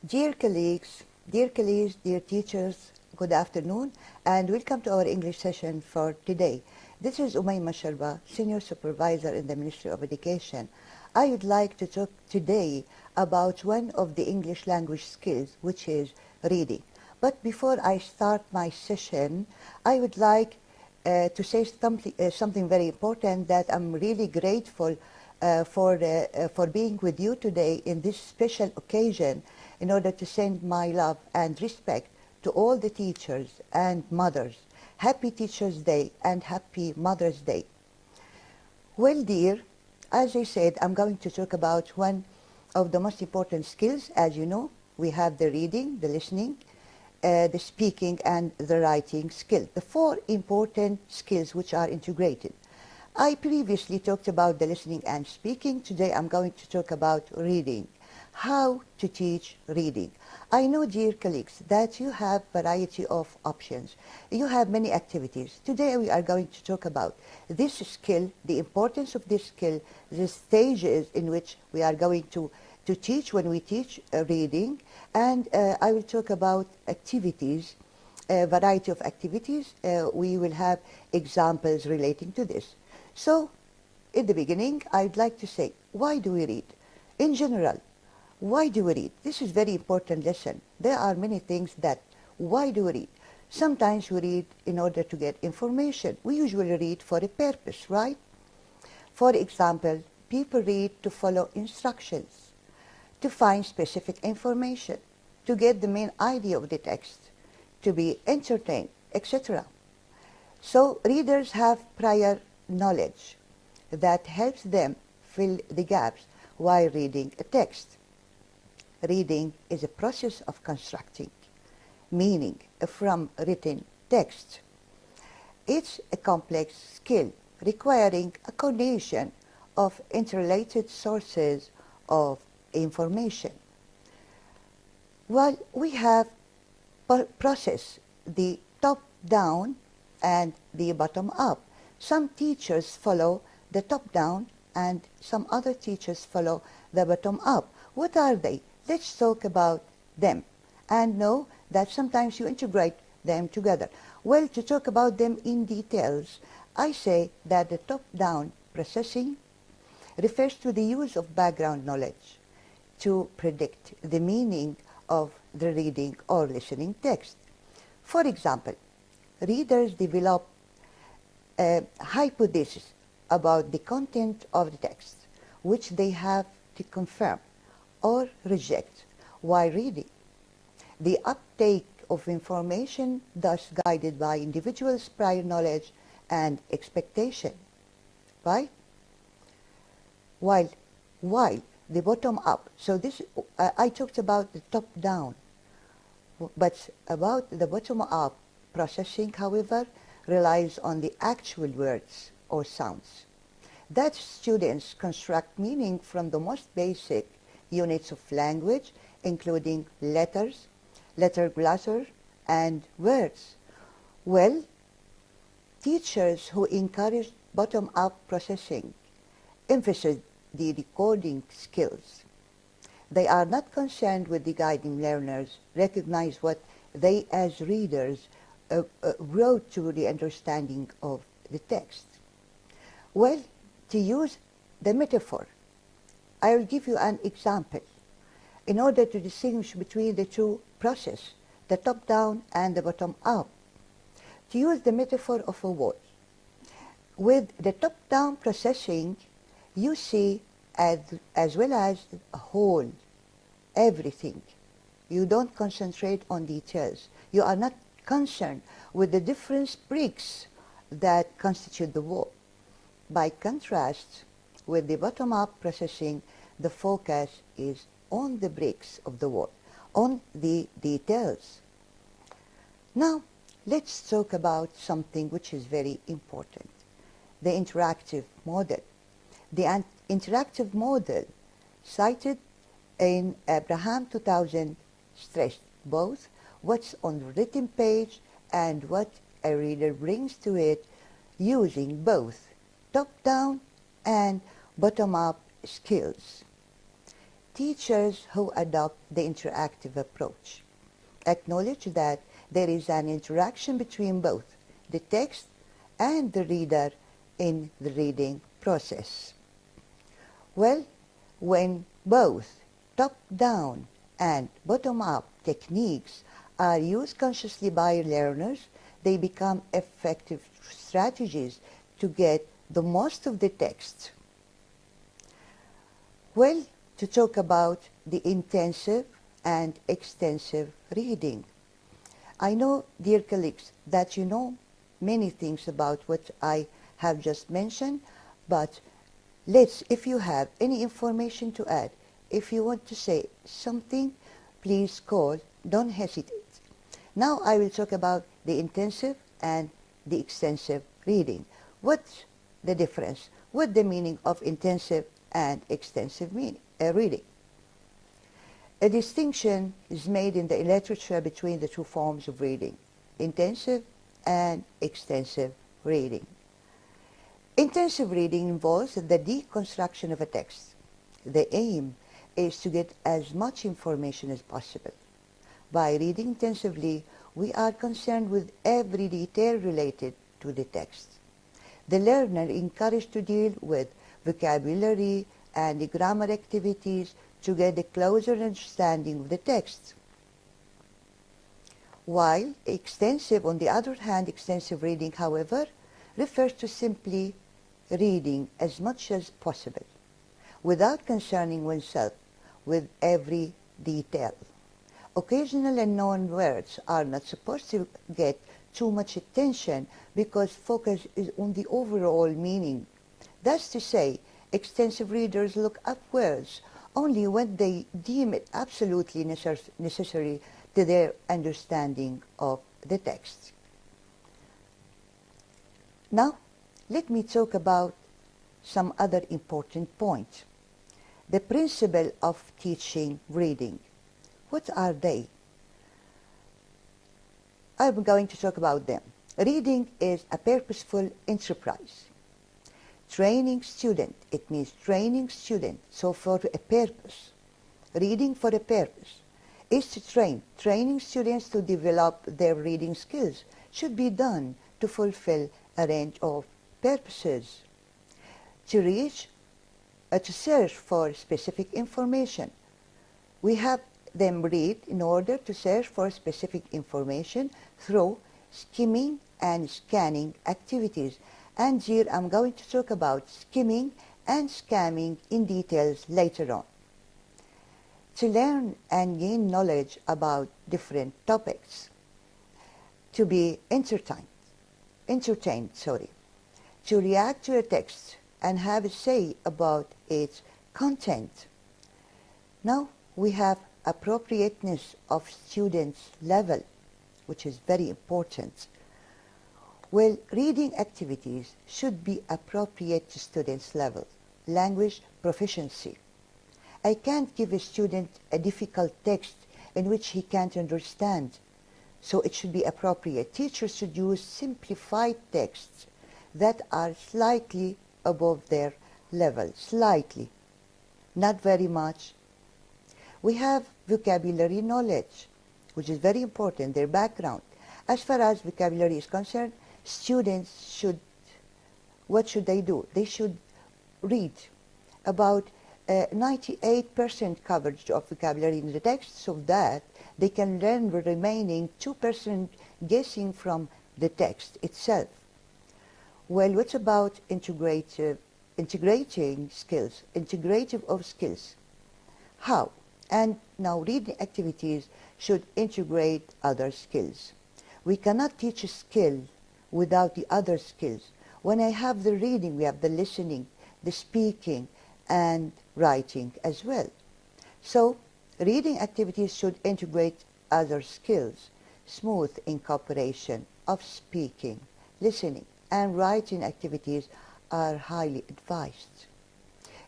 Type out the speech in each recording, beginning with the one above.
Dear colleagues, dear teachers, good afternoon and welcome to our English session for today. This is Umayma Sharba, Senior Supervisor in the Ministry of Education. I would like to talk today about one of the English language skills, which is reading. But before I start my session, I would like to say something very important, that I'm really grateful for being with you today in this special occasion, in order to send my love and respect to all the teachers and mothers. Happy Teachers' Day and Happy Mother's Day. Well, dear, as I said, I'm going to talk about one of the most important skills. As you know, we have the reading, the listening, the speaking, and the writing skill. The four important skills which are integrated. I previously talked about the listening and speaking. Today I'm going to talk about reading. How to teach reading. I know, dear colleagues, that you have variety of options. You have many activities. Today we are going to talk about this skill, the importance of this skill, the stages in which we are going to teach when we teach reading, and I will talk about activities, a variety of activities. We will have examples relating to this. So, in the beginning, I'd like to say, why do we read? In general, why do we read? This is a very important lesson. There are many things that, why do we read? Sometimes we read in order to get information. We usually read for a purpose, right? For example, people read to follow instructions, to find specific information, to get the main idea of the text, to be entertained, etc. So readers have prior knowledge that helps them fill the gaps while reading a text. Reading is a process of constructing meaning from written text. It's a complex skill requiring a coordination of interrelated sources of information. While we have processed the top-down and the bottom-up, some teachers follow the top-down and some other teachers follow the bottom-up. What are they? Let's talk about them and know that sometimes you integrate them together. Well, to talk about them in details, I say that the top-down processing refers to the use of background knowledge to predict the meaning of the reading or listening text. For example, readers develop a hypothesis about the content of the text, which they have to confirm or reject while reading. The uptake of information thus guided by individuals' prior knowledge and expectation, right? While the bottom up, so this I talked about the top down, but about the bottom up processing, however, relies on the actual words or sounds. That students construct meaning from the most basic units of language, including letters, letter cluster, and words. Well, teachers who encourage bottom-up processing emphasize the decoding skills. They are not concerned with the guiding learners, recognize what they as readers wrote to the understanding of the text. Well, to use the metaphor, I will give you an example in order to distinguish between the two processes, the top-down and the bottom-up. To use the metaphor of a word, with the top-down processing, you see as well as a whole, everything. You don't concentrate on details. You are not concerned with the different bricks that constitute the word. By contrast, with the bottom-up processing, the focus is on the bricks of the word, on the details. Now, let's talk about something which is very important, the interactive model. The interactive model cited in Abraham 2000 stressed both what's on the written page and what a reader brings to it using both top-down and bottom-up skills. teachers who adopt the interactive approach acknowledge that there is an interaction between both the text and the reader in the reading process. Well, when both top-down and bottom-up techniques are used consciously by learners, they become effective strategies to get the most of the text. Well, to talk about the intensive and extensive reading. I know, dear colleagues, that you know many things about what I have just mentioned, but if you have any information to add, if you want to say something, please call, don't hesitate. Now I will talk about the intensive and the extensive reading. What's the difference? What the meaning of intensive and extensive reading? A distinction is made in the literature between the two forms of reading, intensive and extensive reading. Intensive reading involves the deconstruction of a text. The aim is to get as much information as possible. By reading intensively, we are concerned with every detail related to the text. The learner is encouraged to deal with vocabulary and the grammar activities to get a closer understanding of the text. While extensive, on the other hand, extensive reading, however, refers to simply reading as much as possible, without concerning oneself with every detail. Occasional unknown words are not supposed to get too much attention because focus is on the overall meaning. That's to say, extensive readers look up words only when they deem it absolutely necessary to their understanding of the text. Now, let me talk about some other important points. The principle of teaching reading. What are they? I'm going to talk about them. Reading is a purposeful enterprise. Training student, it means training student, so for a purpose. Reading for a purpose is to training students to develop their reading skills should be done to fulfill a range of purposes. To search for specific information. We have them read in order to search for specific information through skimming and scanning activities. And here I'm going to talk about skimming and scanning in details later on. To learn and gain knowledge about different topics. To be entertained, to react to a text and have a say about its content. Now we have appropriateness of students' level, which is very important. Well, reading activities should be appropriate to students' level. Language proficiency. I can't give a student a difficult text in which he can't understand, so it should be appropriate. Teachers should use simplified texts that are slightly above their level, slightly, not very much. We have vocabulary knowledge, which is very important, their background. As far as vocabulary is concerned, students should, what should they do? They should read about 98% coverage of vocabulary in the text so that they can learn the remaining 2% guessing from the text itself. Well, what about integrating skills, integrative of skills? How? And now reading activities should integrate other skills. We cannot teach a skill without the other skills. When I have the reading, we have the listening, the speaking, and writing as well. So, reading activities should integrate other skills. Smooth incorporation of speaking, listening, and writing activities are highly advised.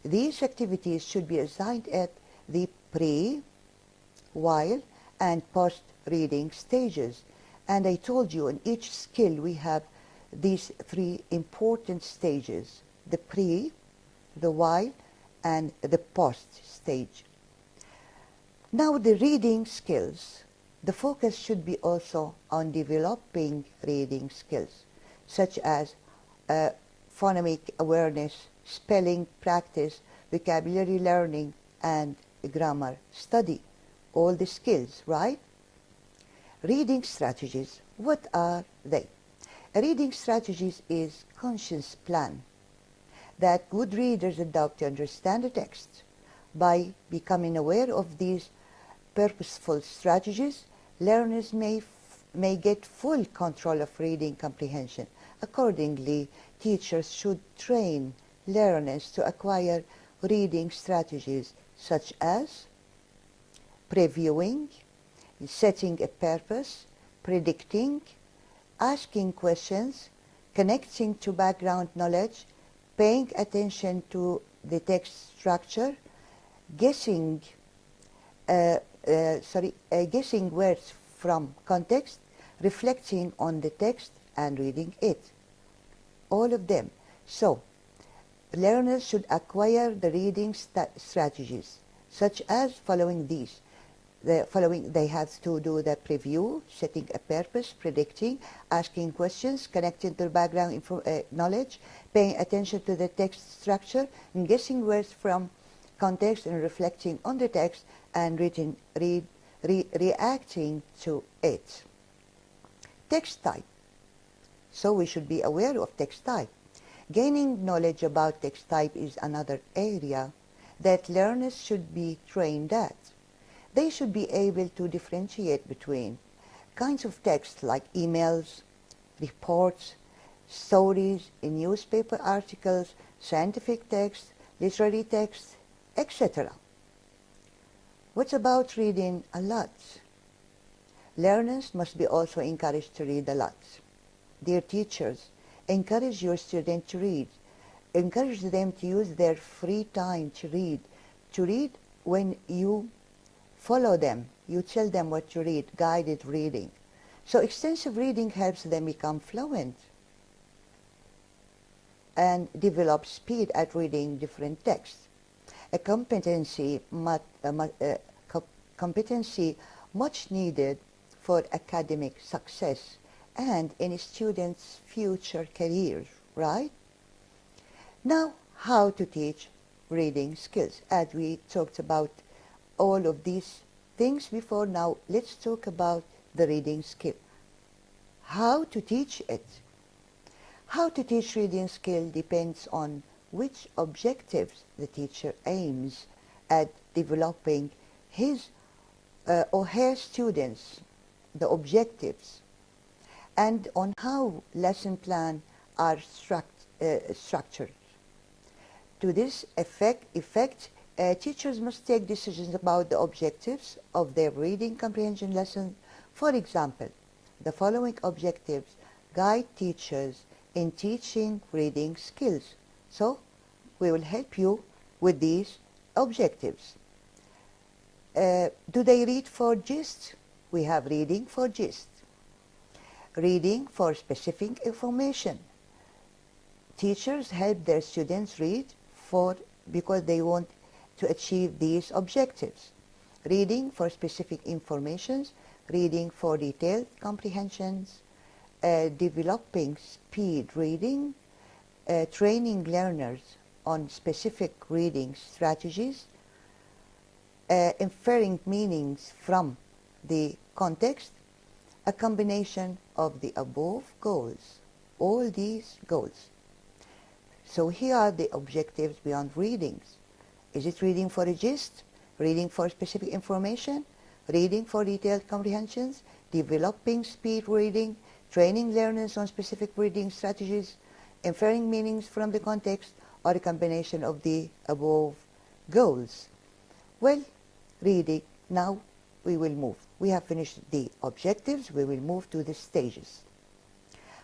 These activities should be assigned at the pre, while, and post-reading stages. And I told you in each skill we have these three important stages, the pre, the while, and the post stage. Now the reading skills. The focus should be also on developing reading skills, such as phonemic awareness, spelling practice, vocabulary learning, and grammar study. All the skills, right? Reading strategies. What are they? A reading strategies is conscious plan that good readers adopt to understand the text. By becoming aware of these purposeful strategies, learners may get full control of reading comprehension. Accordingly, teachers should train learners to acquire reading strategies such as previewing, setting a purpose, predicting, asking questions, connecting to background knowledge, paying attention to the text structure, guessing words from context, reflecting on the text and reading it. All of them. So, learners should acquire the reading strategies, such as following these. They have to do the preview, setting a purpose, predicting, asking questions, connecting to background knowledge, paying attention to the text structure, and guessing words from context and reflecting on the text and reacting to it. Text type. So we should be aware of text type. Gaining knowledge about text type is another area that learners should be trained at. They should be able to differentiate between kinds of text like emails, reports, stories, newspaper articles, scientific text, literary text, etc. What about reading a lot? Learners must be also encouraged to read a lot. Dear teachers, encourage your students to read. Encourage them to use their free time to read. To read when you follow them, you tell them what to read, guided reading. So extensive reading helps them become fluent and develop speed at reading different texts. A competency much needed for academic success and in students' future careers, right? Now, how to teach reading skills. As we talked about all of these things before, now let's talk about the reading skill. How to teach it. How to teach reading skill depends on which objectives the teacher aims at developing his or her students, the objectives, and on how lesson plans are structured. To this effect, teachers must take decisions about the objectives of their reading comprehension lessons. For example, the following objectives guide teachers in teaching reading skills. So, we will help you with these objectives. Do they read for gist? We have reading for gist. Reading for specific information. Teachers help their students read because they want to achieve these objectives. Reading for specific informations, reading for detailed comprehensions, developing speed reading, training learners on specific reading strategies, inferring meanings from the context, a combination of the above goals, all these goals. So here are the objectives beyond readings. Is it reading for a gist, reading for specific information, reading for detailed comprehensions, developing speed reading, training learners on specific reading strategies, inferring meanings from the context, or a combination of the above goals? Well, reading, now we will move. We have finished the objectives, we will move to the stages.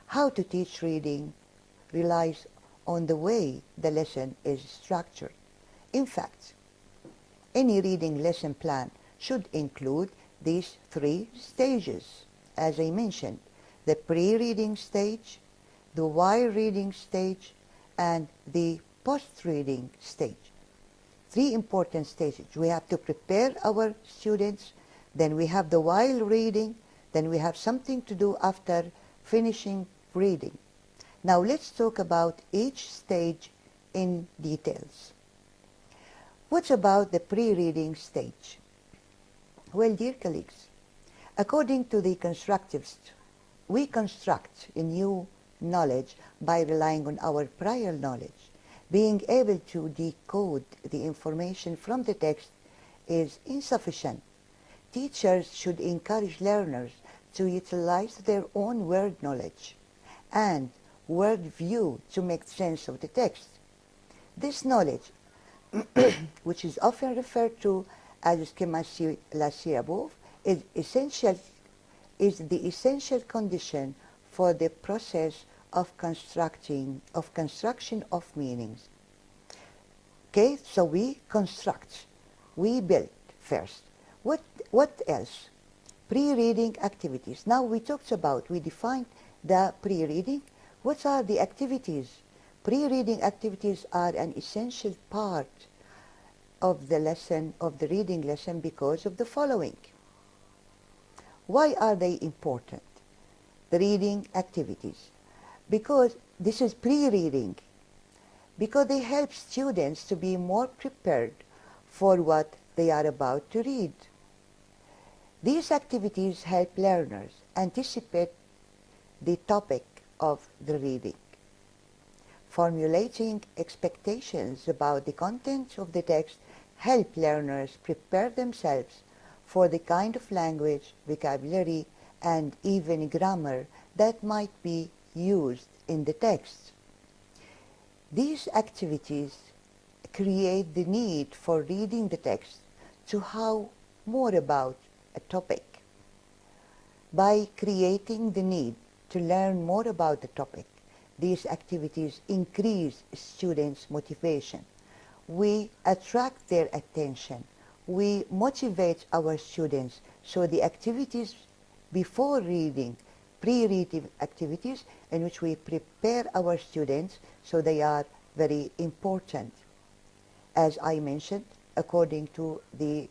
How to teach reading relies on the way the lesson is structured. In fact, any reading lesson plan should include these 3 stages, as I mentioned: the pre-reading stage, the while reading stage, and the post-reading stage. three important stages. We have to prepare our students, then we have the while reading, then we have something to do after finishing reading. Now let's talk about each stage in details. What about the pre-reading stage? Well, dear colleagues, according to the constructivist, we construct a new knowledge by relying on our prior knowledge. Being able to decode the information from the text is insufficient. Teachers should encourage learners to utilize their own word knowledge and word view to make sense of the text. This knowledge, which is often referred to as schema la above, is the essential condition for the process of construction of meanings. Okay, so we construct, we build first. What else? Pre-reading activities. Now we defined the pre-reading. What are the activities? Pre-reading activities are an essential part of the lesson, of the reading lesson, because of the following. Why are they important? The reading activities. Because this is pre-reading. Because they help students to be more prepared for what they are about to read. These activities help learners anticipate the topic of the reading. Formulating expectations about the content of the text help learners prepare themselves for the kind of language, vocabulary, and even grammar that might be used in the text. These activities create the need for reading the text to know more about a topic. By creating the need to learn more about the topic, these activities increase students' motivation. We attract their attention. We motivate our students. So the activities before reading, pre-reading activities in which we prepare our students, so they are very important. As I mentioned, according to the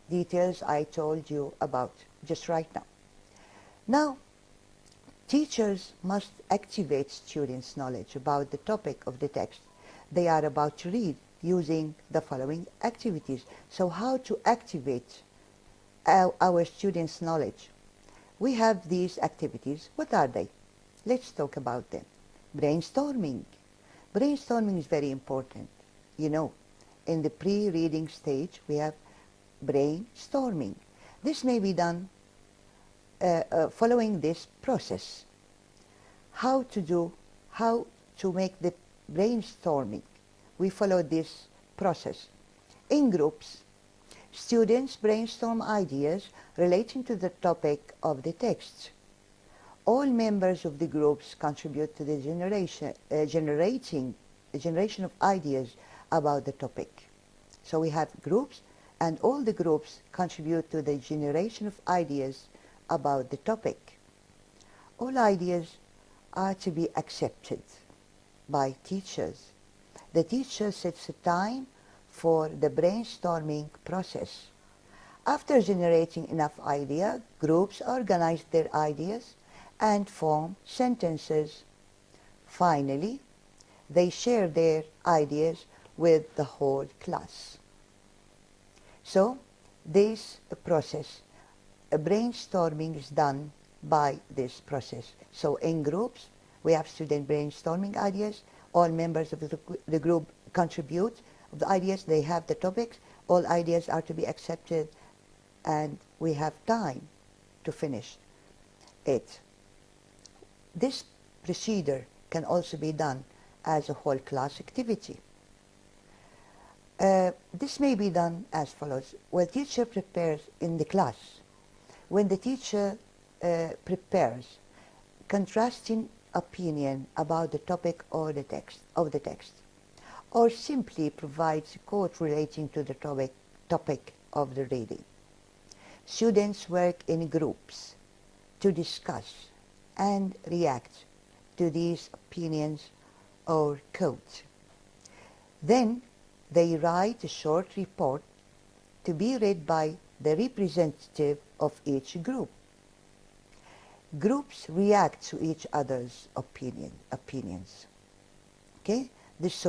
details I told you about just right now. Now, teachers must activate students' knowledge about the topic of the text they are about to read using the following activities. So how to activate our students' knowledge? We have these activities. What are they? Let's talk about them. Brainstorming. Brainstorming is very important. You know, in the pre-reading stage, we have brainstorming. This may be done following this process. How to make the brainstorming. We follow this process. In groups, students brainstorm ideas relating to the topic of the text. All members of the groups contribute to the generation of ideas about the topic. So we have groups, and all the groups contribute to the generation of ideas about the topic. All ideas are to be accepted by teachers. The teacher sets a time for the brainstorming process. After generating enough ideas, groups organize their ideas and form sentences. Finally, they share their ideas with the whole class. So, this process, brainstorming is done by this process. So, in groups, we have student brainstorming ideas. All members of the group contribute the ideas. They have the topics. All ideas are to be accepted, and we have time to finish it. This procedure can also be done as a whole class activity. This may be done as follows. When teacher prepares in the class, when the teacher prepares contrasting opinion about the topic or the text, or simply provides a quote relating to the topic of the reading. Students work in groups to discuss and react to these opinions or quotes. Then They write a short report to be read by the representative of each group. Groups react to each other's opinions. Okay? This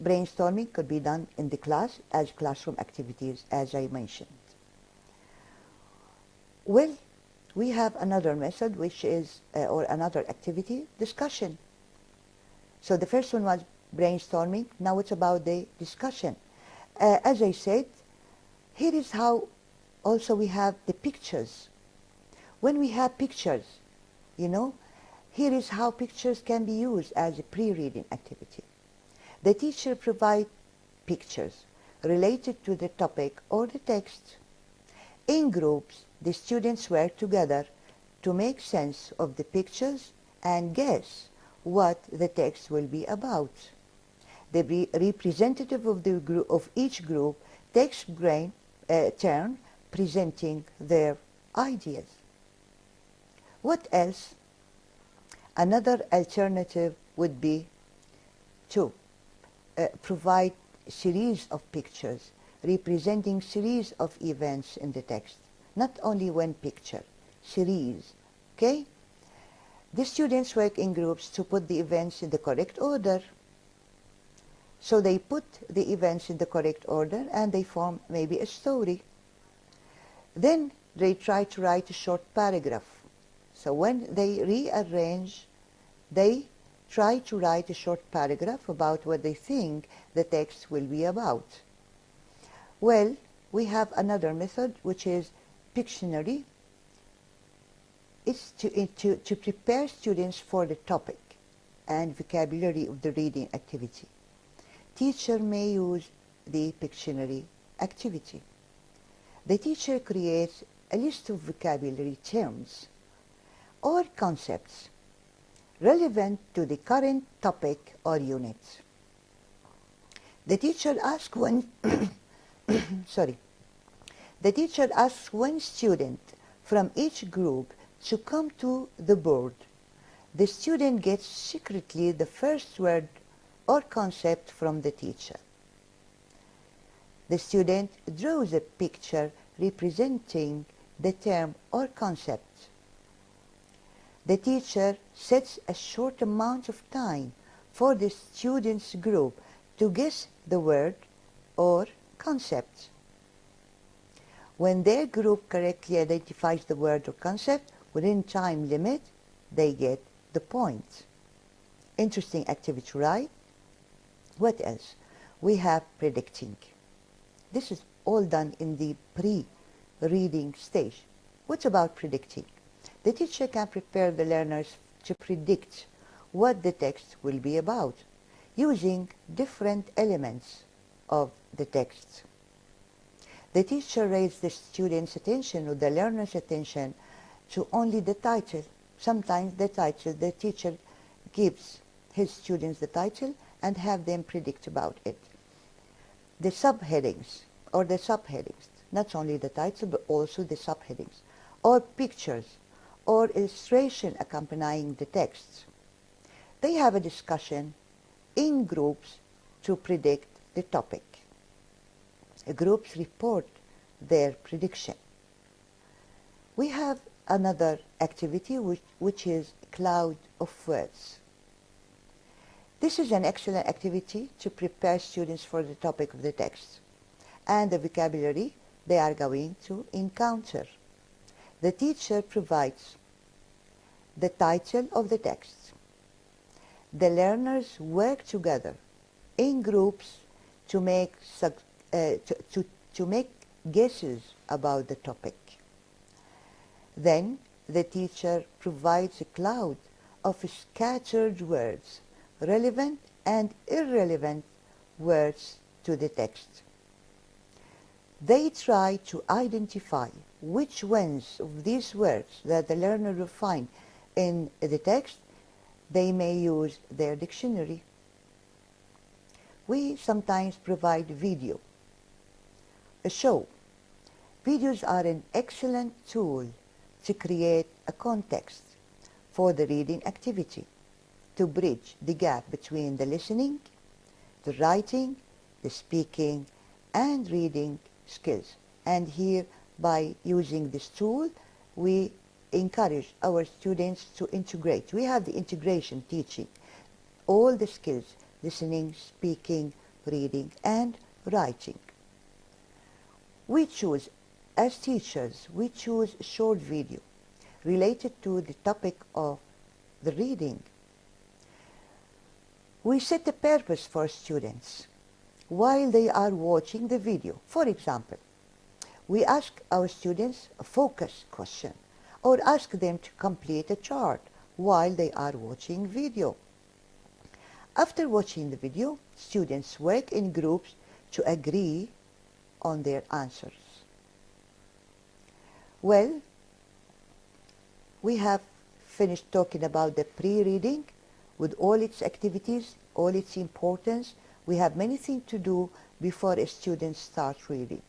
brainstorming could be done in the class as classroom activities, as I mentioned. Well, we have another method, which is, or another activity, discussion. So the first one was brainstorming. Now it's about the discussion. As I said, here is how also we have the pictures. When we have pictures, here is how pictures can be used as a pre-reading activity. The teacher provides pictures related to the topic or the text. In groups, the students work together to make sense of the pictures and guess what the text will be about. The representative of each group takes turn presenting their ideas. What else? Another alternative would be to provide a series of pictures representing series of events in the text. Not only one picture, series. Okay? The students work in groups to put the events in the correct order. So they put the events in the correct order and they form maybe a story. Then they try to write a short paragraph. So when they rearrange, they try to write a short paragraph about what they think the text will be about. Well, we have another method, which is Pictionary. It's to prepare students for the topic and vocabulary of the reading activity. Teacher may use the Pictionary activity. The teacher creates a list of vocabulary terms or concepts relevant to the current topic or unit. The teacher asks one The teacher asks one student from each group to come to the board. The student gets secretly the first word or concept from the teacher. The student draws a picture representing the term or concept. The teacher sets a short amount of time for the students' group to guess the word or concept. When their group correctly identifies the word or concept within time limit, they get the point. Interesting activity, right? What else? We have predicting. This is all done in the pre-reading stage. What about predicting? The teacher can prepare the learners to predict what the text will be about using different elements of the text. The teacher raises the student's attention or the learner's attention to only the title. Sometimes the title, the teacher gives his students the title and have them predict about it. The subheadings or the subheadings, not only the title but also the subheadings, or pictures or illustration accompanying the text. They have a discussion in groups to predict the topic. Groups report their prediction. We have another activity which is cloud of words. This is an excellent activity to prepare students for the topic of the text and the vocabulary they are going to encounter. The teacher provides the title of the text. The learners work together in groups to make guesses about the topic. Then the teacher provides a cloud of scattered words, relevant and irrelevant words to the text. They try to identify which ones of these words that the learner will find in the text. They may use their dictionary. We sometimes provide video, a show. Videos are an excellent tool to create a context for the reading activity, to bridge the gap between the listening, the writing, the speaking and reading skills. And here, by using this tool, we encourage our students to integrate. We have the integration teaching, all the skills, listening, speaking, reading, and writing. We choose, as teachers, we choose a short video related to the topic of the reading. We set a purpose for students while they are watching the video. For example, we ask our students a focus question or ask them to complete a chart while they are watching video. After watching the video, students work in groups to agree on their answers. Well, we have finished talking about the pre-reading with all its activities, all its importance. We have many things to do before a student starts reading.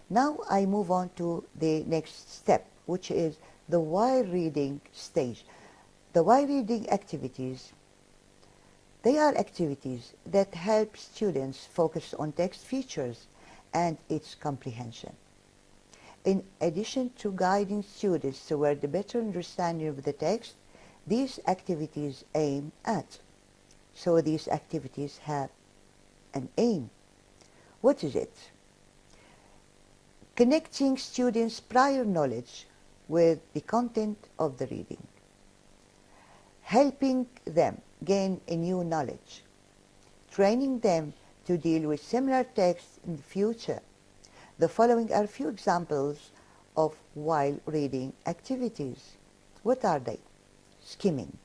Now I move on to the next step, which is the while reading stage. The while reading activities, they are activities that help students focus on text features and its comprehension. In addition to guiding students toward a better understanding of the text, these activities aim at. So these activities have an aim. What is it? Connecting students' prior knowledge with the content of the reading. Helping them gain a new knowledge. Training them to deal with similar texts in the future. The following are a few examples of while reading activities. What are they? Skimming.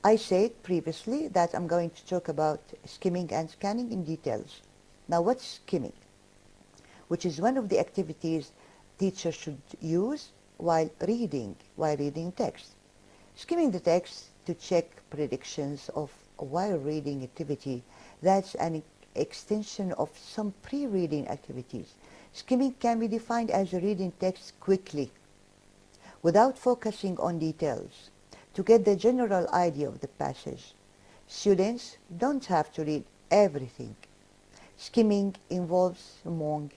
I said previously that I'm going to talk about skimming and scanning in details. Now what's skimming? Which is one of the activities teachers should use while reading text. Skimming the text to check predictions of a while reading activity. That's an extension of some pre-reading activities. Skimming can be defined as reading text quickly, without focusing on details, to get the general idea of the passage. Students don't have to read everything. Skimming involves, among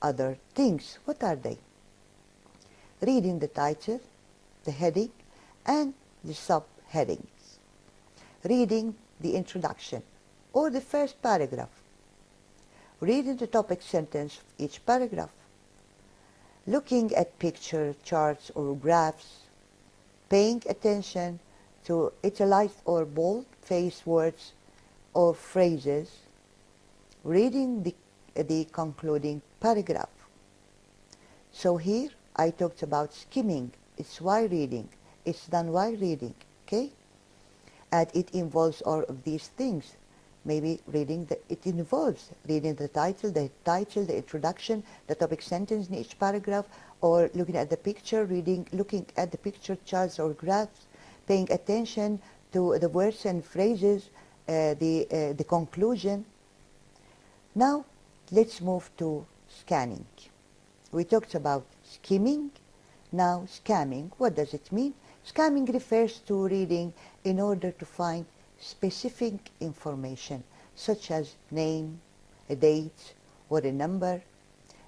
other things, what are they? Reading the title, the heading, and the subheadings. Reading the introduction, or the first paragraph. Reading the topic sentence of each paragraph. Looking at picture, charts, or graphs. Paying attention to italicized or bold-faced words or phrases. Reading the concluding paragraph. So here I talked about skimming. It's while reading. It's done while reading, okay? And it involves all of these things. Maybe it involves reading the title, the introduction, the topic sentence in each paragraph, or looking at the picture, looking at the picture, charts or graphs, paying attention to the words and phrases, the conclusion. Now, let's move to scanning. We talked about skimming. Now, scanning. What does it mean? Scanning refers to reading in order to find specific information, such as name, a date, or a number.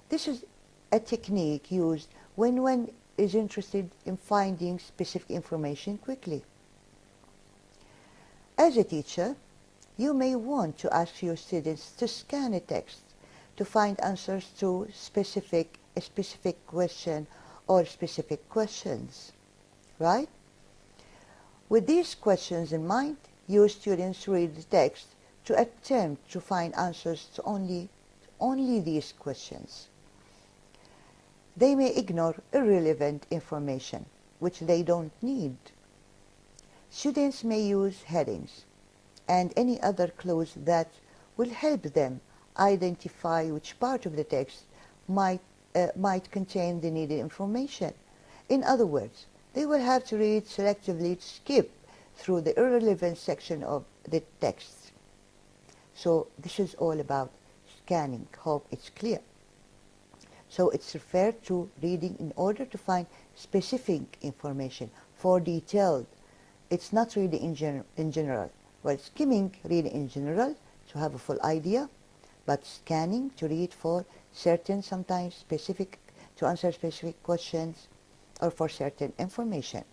This is a technique used when one is interested in finding specific information quickly. As a teacher, you may want to ask your students to scan a text to find answers to a specific question or specific questions, right? With these questions in mind, your students read the text to attempt to find answers to only these questions. They may ignore irrelevant information, which they don't need. Students may use headings and any other clues that will help them identify which part of the text might contain the needed information. In other words, they will have to read selectively to skip through the irrelevant section of the text. So this is all about scanning. Hope it's clear. So it's referred to reading in order to find specific information for detailed. It's not reading in general. Well, skimming, reading in general to have a full idea. but scanning to read for certain, sometimes specific, to answer specific questions or for certain information.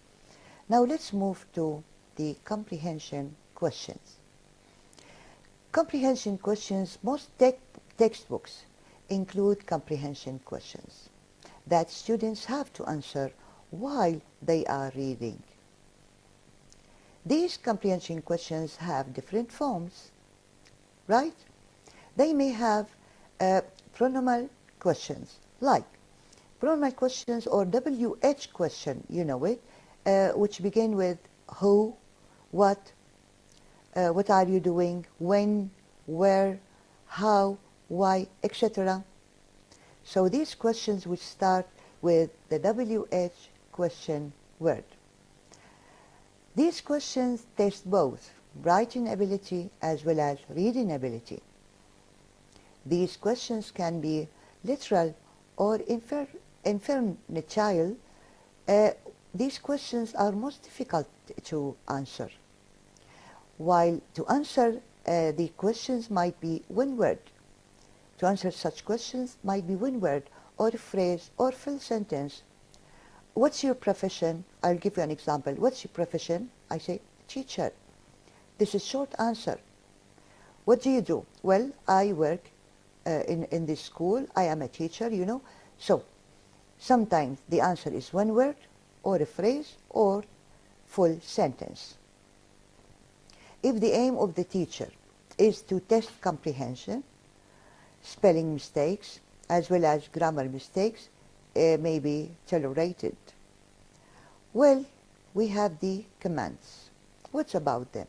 Now let's move to the comprehension questions. Comprehension questions, most textbooks include comprehension questions that students have to answer while they are reading. These comprehension questions have different forms, right? They may have pronominal questions, like pronominal questions or WH question, you know it, which begin with who, what are you doing, when, where, how, why, etc. So these questions which start with the WH question word. These questions test both writing ability as well as reading ability. These questions can be literal or inferential. These questions are most difficult to answer. While to answer the questions might be one word. To answer such questions might be one word or a phrase or full sentence. What's your profession? I'll give you an example. What's your profession? I say, teacher. This is short answer. What do you do? Well, I work in this school. I am a teacher, you know. So sometimes the answer is one word or a phrase or full sentence. If the aim of the teacher is to test comprehension, spelling mistakes as well as grammar mistakes may be tolerated. Well, we have the commands. What's about them?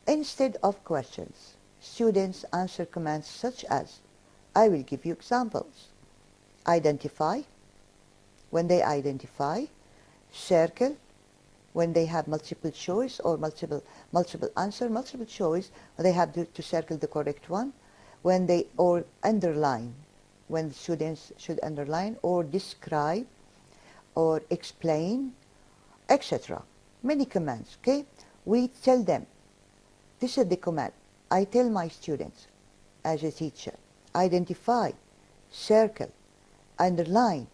Instead of questions, students answer commands such as, I will give you examples. Identify, when they identify. Circle, when they have multiple choice or multiple answer. Multiple choice, they have to circle the correct one. When they, or underline, when students should underline, or describe, or explain, etc. Many commands, okay? We tell them, this is the command. I tell my students as a teacher, identify, circle, underline,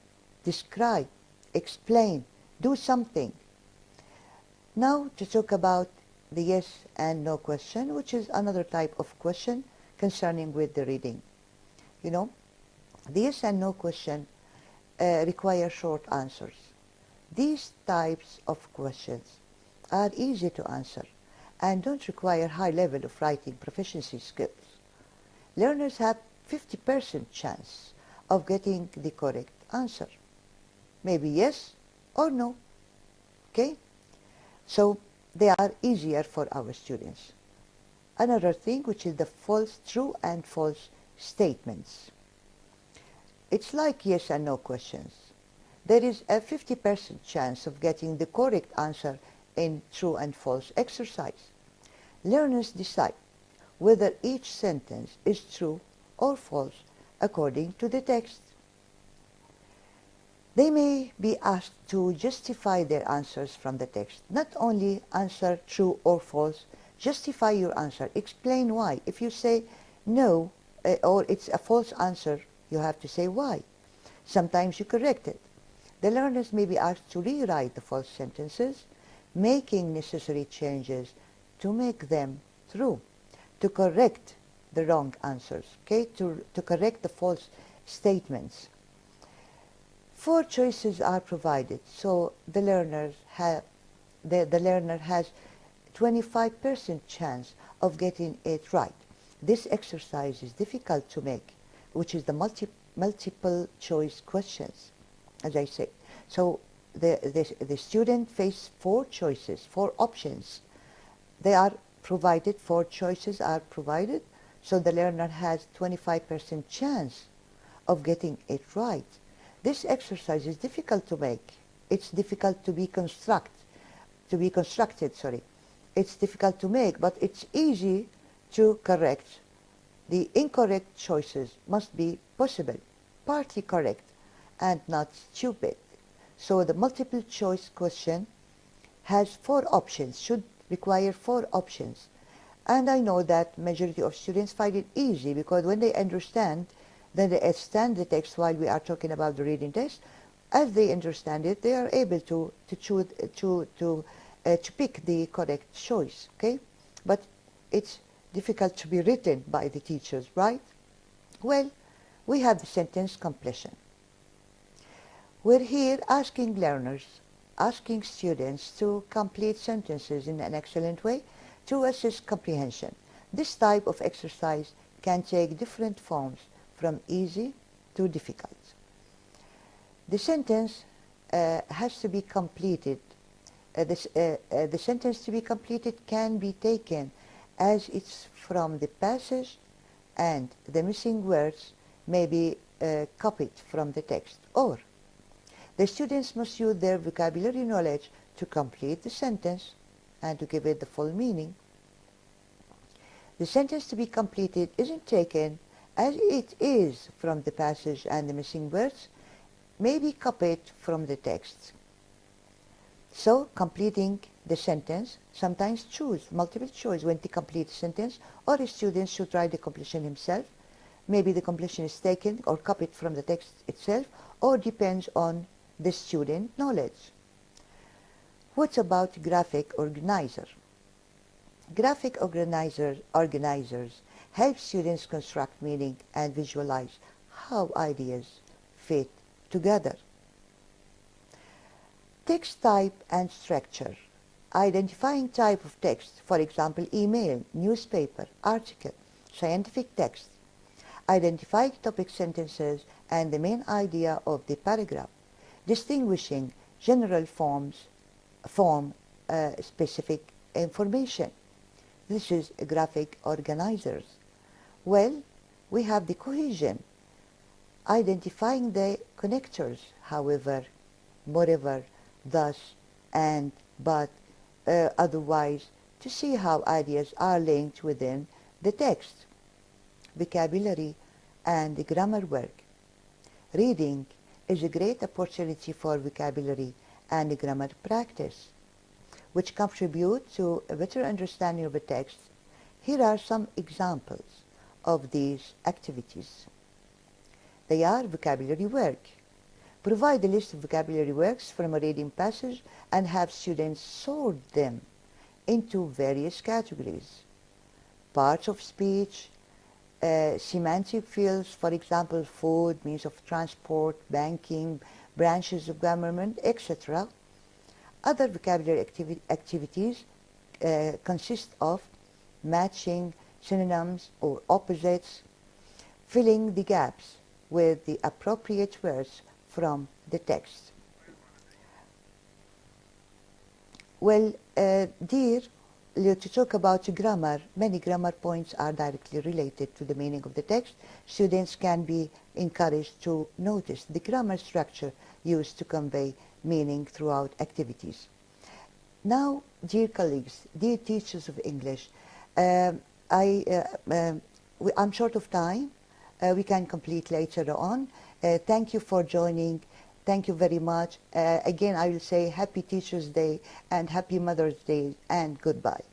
describe, explain, do something. Now to talk about the yes and no question, which is another type of question concerning with the reading. You know, the yes and no question require short answers. These types of questions are easy to answer and don't require high level of writing proficiency skills. Learners have 50% chance of getting the correct answer. Maybe yes or no, okay? So they are easier for our students. Another thing, which is the false, true and false statements. It's like yes and no questions. There is a 50% chance of getting the correct answer in true and false exercise. Learners decide whether each sentence is true or false according to the text. They may be asked to justify their answers from the text. Not only answer true or false, justify your answer. Explain why. If you say no or it's a false answer, you have to say why. Sometimes you correct it. The learners may be asked to rewrite the false sentences, making necessary changes to make them true, to correct the wrong answers, okay? To correct the false statements. 4 choices are provided, so the learner has 25% chance of getting it right. This exercise is difficult to make, which is the multiple choice questions, as I said. So the student faces 4 choices, 4 options. They are provided, 4 choices are provided, so the learner has 25% chance of getting it right. This exercise is difficult to make. It's difficult to be constructed. It's difficult to make, but it's easy to correct. The incorrect choices must be possible, partly correct, and not stupid. So the multiple choice question has 4 options, should require 4 options. And I know that majority of students find it easy because when they understand, then they understand the text while we are talking about the reading text. As they understand it, they are able to choose to pick the correct choice. Okay, but it's difficult to be written by the teachers, right? Well, we have the sentence completion. We're here asking learners, asking students to complete sentences in an excellent way to assess comprehension. This type of exercise can take different forms from easy to difficult. The sentence has to be completed. The sentence to be completed can be taken as it's from the passage, and the missing words may be copied from the text, or the students must use their vocabulary knowledge to complete the sentence and to give it the full meaning. The sentence to be completed isn't taken as it is from the passage, and the missing words may be copied from the text. So, completing the sentence, sometimes choose multiple choice when to complete the sentence, or a student should try the completion himself. Maybe the completion is taken or copied from the text itself, or depends on the student knowledge. What about graphic organizer? Graphic organizers help students construct meaning and visualize how ideas fit together. Text type and structure. Identifying type of text, for example, email, newspaper, article, scientific text. Identifying topic sentences and the main idea of the paragraph. Distinguishing general form specific information. This is graphic organizers. Well, we have the cohesion. Identifying the connectors, however, moreover, thus, and, but, otherwise, to see how ideas are linked within the text. Vocabulary and grammar work. Reading is a great opportunity for vocabulary and grammar practice, which contribute to a better understanding of a text. Here are some examples of these activities. They are vocabulary work. Provide a list of vocabulary works from a reading passage and have students sort them into various categories. Parts of speech, semantic fields, for example, food, means of transport, banking, branches of government, etc. Other vocabulary activities consist of matching synonyms or opposites, filling the gaps with the appropriate words from the text. Well, dear, to talk about grammar, many grammar points are directly related to the meaning of the text. Students can be encouraged to notice the grammar structure used to convey meaning throughout activities. Now, dear colleagues, dear teachers of English, I'm short of time. We can complete later on. Thank you for joining. Thank you very much. Again, I will say Happy Teachers' Day and Happy Mother's Day and goodbye.